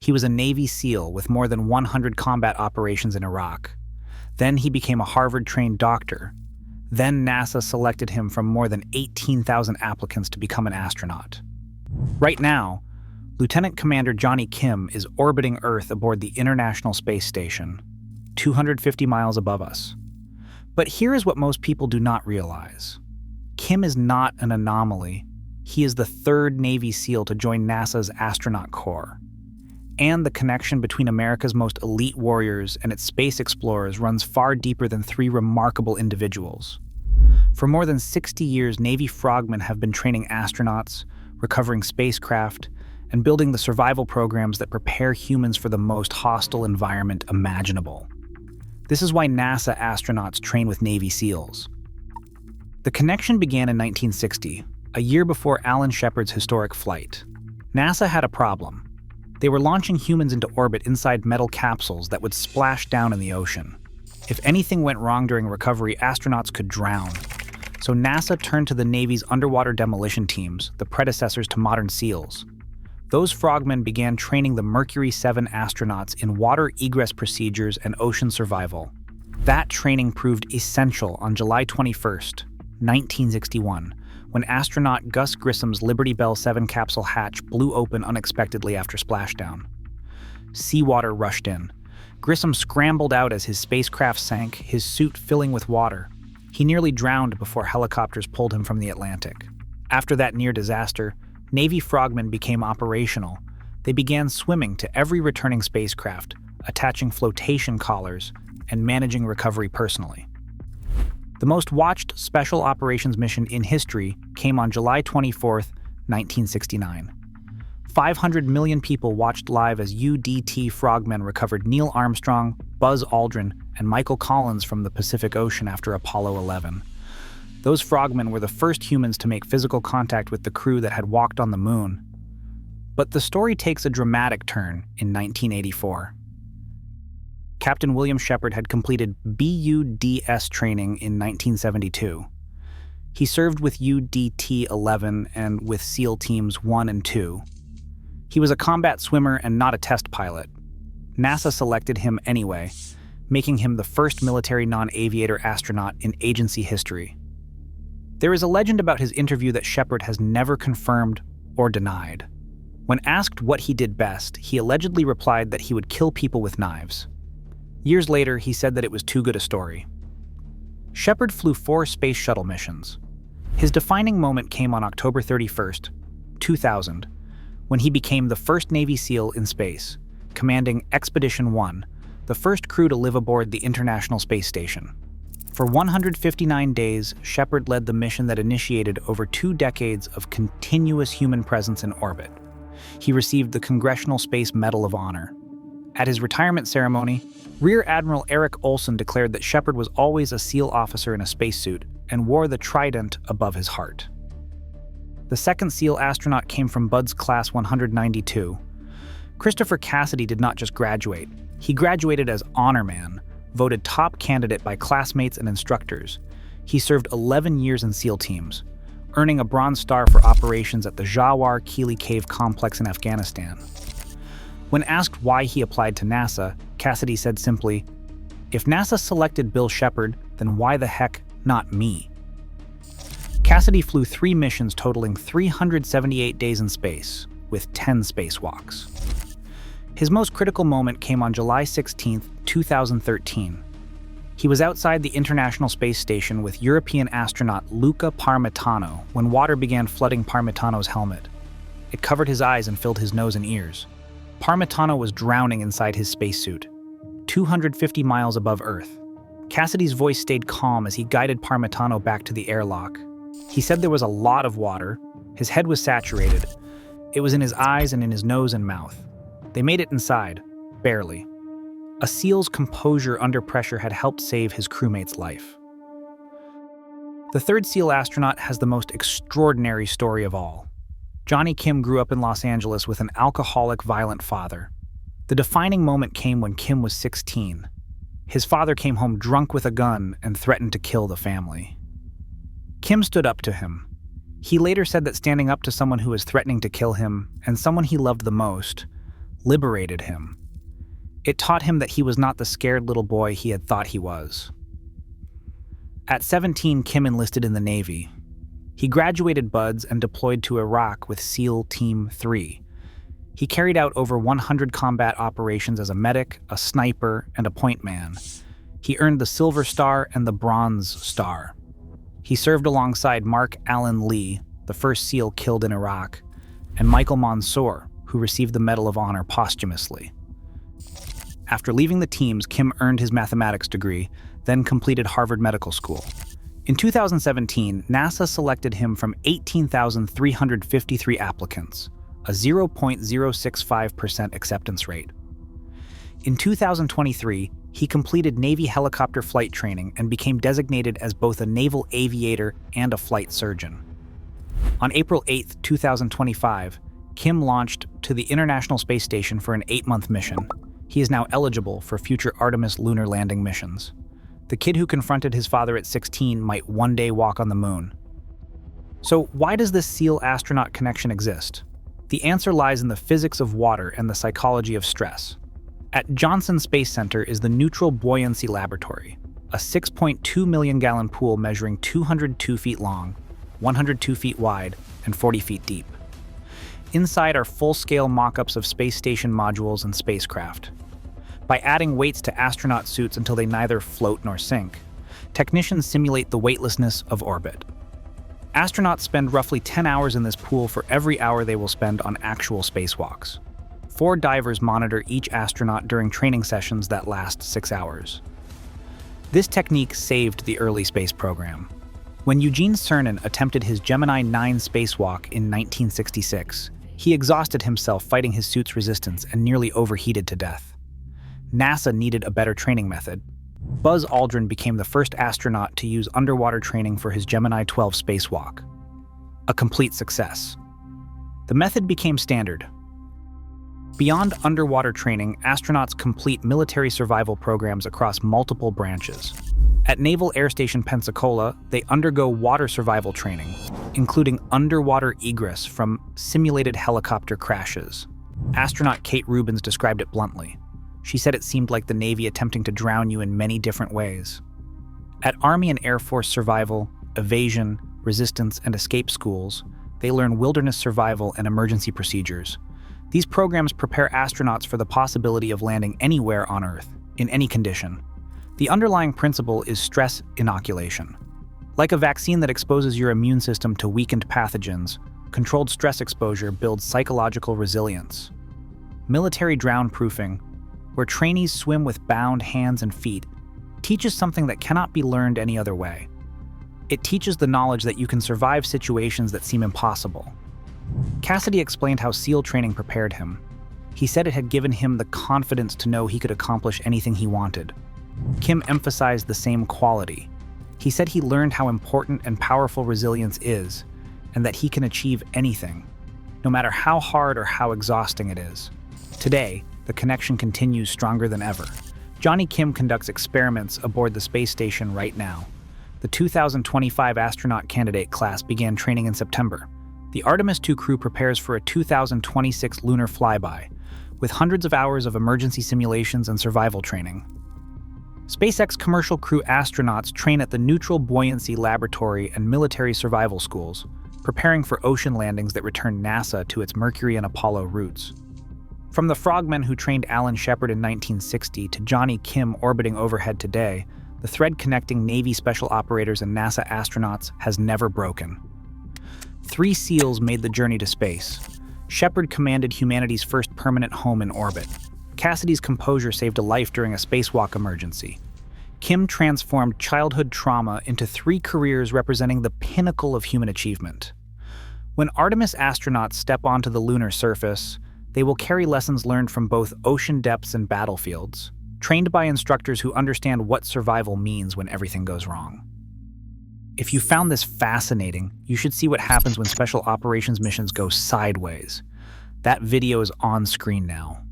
He was a Navy SEAL with more than 100 combat operations in Iraq. Then he became a Harvard-trained doctor. Then NASA selected him from more than 18,000 applicants to become an astronaut. Right now, Lieutenant Commander Johnny Kim is orbiting Earth aboard the International Space Station, 250 miles above us. But here is what most people do not realize. Kim is not an anomaly. He is the third Navy SEAL to join NASA's astronaut corps. And the connection between America's most elite warriors and its space explorers runs far deeper than three remarkable individuals. For more than 60 years, Navy frogmen have been training astronauts, recovering spacecraft, and building the survival programs that prepare humans for the most hostile environment imaginable. This is why NASA astronauts train with Navy SEALs. The connection began in 1960, a year before Alan Shepard's historic flight. NASA had a problem. They were launching humans into orbit inside metal capsules that would splash down in the ocean. If anything went wrong during recovery, astronauts could drown. So NASA turned to the Navy's underwater demolition teams, the predecessors to modern SEALs. Those frogmen began training the Mercury 7 astronauts in water egress procedures and ocean survival. That training proved essential on July 21st, 1961, when astronaut Gus Grissom's Liberty Bell 7 capsule hatch blew open unexpectedly after splashdown. Seawater rushed in. Grissom scrambled out as his spacecraft sank, his suit filling with water. He nearly drowned before helicopters pulled him from the Atlantic. After that near disaster, Navy frogmen became operational. They began swimming to every returning spacecraft, attaching flotation collars, and managing recovery personally. The most watched special operations mission in history came on July 24, 1969. 500 million people watched live as UDT frogmen recovered Neil Armstrong, Buzz Aldrin, and Michael Collins from the Pacific Ocean after Apollo 11. Those frogmen were the first humans to make physical contact with the crew that had walked on the moon. But the story takes a dramatic turn in 1984. Captain William Shepard had completed BUDS training in 1972. He served with UDT-11 and with SEAL Teams 1 and 2. He was a combat swimmer and not a test pilot. NASA selected him anyway, making him the first military non-aviator astronaut in agency history. There is a legend about his interview that Shepard has never confirmed or denied. When asked what he did best, he allegedly replied that he would kill people with knives. Years later, he said that it was too good a story. Shepard flew 4 space shuttle missions. His defining moment came on October 31st, 2000, when he became the first Navy SEAL in space, commanding Expedition 1, the first crew to live aboard the International Space Station. For 159 days, Shepard led the mission that initiated over 2 decades of continuous human presence in orbit. He received the Congressional Space Medal of Honor. At his retirement ceremony, Rear Admiral Eric Olson declared that Shepard was always a SEAL officer in a spacesuit and wore the trident above his heart. The second SEAL astronaut came from Bud's Class 192. Christopher Cassidy did not just graduate. He graduated as Honor Man, voted top candidate by classmates and instructors. He served 11 years in SEAL teams, earning a Bronze Star for operations at the Jawar Kili Cave complex in Afghanistan. When asked why he applied to NASA, Cassidy said simply, "If NASA selected Bill Shepard, then why the heck not me?" Cassidy flew 3 missions totaling 378 days in space, with 10 spacewalks. His most critical moment came on July 16, 2013. He was outside the International Space Station with European astronaut Luca Parmitano when water began flooding Parmitano's helmet. It covered his eyes and filled his nose and ears. Parmitano was drowning inside his spacesuit, 250 miles above Earth. Cassidy's voice stayed calm as he guided Parmitano back to the airlock. He said there was a lot of water. His head was saturated. It was in his eyes and in his nose and mouth. They made it inside, barely. A SEAL's composure under pressure had helped save his crewmate's life. The third SEAL astronaut has the most extraordinary story of all. Johnny Kim grew up in Los Angeles with an alcoholic, violent father. The defining moment came when Kim was 16. His father came home drunk with a gun and threatened to kill the family. Kim stood up to him. He later said that standing up to someone who was threatening to kill him, and someone he loved the most, liberated him. It taught him that he was not the scared little boy he had thought he was. At 17, Kim enlisted in the Navy. He graduated buds and deployed to Iraq with SEAL Team 3. He carried out over 100 combat operations as a medic, a sniper, and a point man. He earned the Silver Star and the Bronze Star. He served alongside Mark Allen Lee, the first SEAL killed in Iraq, and Michael Mansour, who received the Medal of Honor posthumously. After leaving the teams, Kim earned his mathematics degree, then completed Harvard Medical School. In 2017, NASA selected him from 18,353 applicants, a 0.065% acceptance rate. In 2023, he completed Navy helicopter flight training and became designated as both a naval aviator and a flight surgeon. On April 8, 2025, Kim launched to the International Space Station for an 8-month mission. He is now eligible for future Artemis lunar landing missions. The kid who confronted his father at 16 might one day walk on the moon. So why does this SEAL astronaut connection exist? The answer lies in the physics of water and the psychology of stress. At Johnson Space Center is the Neutral Buoyancy Laboratory, a 6.2 million gallon pool measuring 202 feet long, 102 feet wide, and 40 feet deep. Inside are full-scale mock-ups of space station modules and spacecraft. By adding weights to astronaut suits until they neither float nor sink, technicians simulate the weightlessness of orbit. Astronauts spend roughly 10 hours in this pool for every hour they will spend on actual spacewalks. 4 divers monitor each astronaut during training sessions that last 6 hours. This technique saved the early space program. When Eugene Cernan attempted his Gemini 9 spacewalk in 1966, he exhausted himself fighting his suit's resistance and nearly overheated to death. NASA needed a better training method. Buzz Aldrin became the first astronaut to use underwater training for his Gemini 12 spacewalk. A complete success. The method became standard. Beyond underwater training, astronauts complete military survival programs across multiple branches. At Naval Air Station Pensacola, they undergo water survival training, including underwater egress from simulated helicopter crashes. Astronaut Kate Rubins described it bluntly. She said it seemed like the Navy attempting to drown you in many different ways. At Army and Air Force survival, evasion, resistance, and escape schools, they learn wilderness survival and emergency procedures. These programs prepare astronauts for the possibility of landing anywhere on Earth, in any condition. The underlying principle is stress inoculation. Like a vaccine that exposes your immune system to weakened pathogens, controlled stress exposure builds psychological resilience. Military drown-proofing, where trainees swim with bound hands and feet, teaches something that cannot be learned any other way. It teaches the knowledge that you can survive situations that seem impossible. Cassidy explained how SEAL training prepared him. He said it had given him the confidence to know he could accomplish anything he wanted. Kim emphasized the same quality. He said he learned how important and powerful resilience is, and that he can achieve anything, no matter how hard or how exhausting it is. Today, the connection continues stronger than ever. Johnny Kim conducts experiments aboard the space station right now. The 2025 astronaut candidate class began training in September. The Artemis II crew prepares for a 2026 lunar flyby, with hundreds of hours of emergency simulations and survival training. SpaceX commercial crew astronauts train at the Neutral Buoyancy Laboratory and military survival schools, preparing for ocean landings that return NASA to its Mercury and Apollo routes. From the frogmen who trained Alan Shepard in 1960 to Johnny Kim orbiting overhead today, the thread connecting Navy special operators and NASA astronauts has never broken. 3 SEALs made the journey to space. Shepard commanded humanity's first permanent home in orbit. Cassidy's composure saved a life during a spacewalk emergency. Kim transformed childhood trauma into 3 careers representing the pinnacle of human achievement. When Artemis astronauts step onto the lunar surface, they will carry lessons learned from both ocean depths and battlefields, trained by instructors who understand what survival means when everything goes wrong. If you found this fascinating, you should see what happens when special operations missions go sideways. That video is on screen now.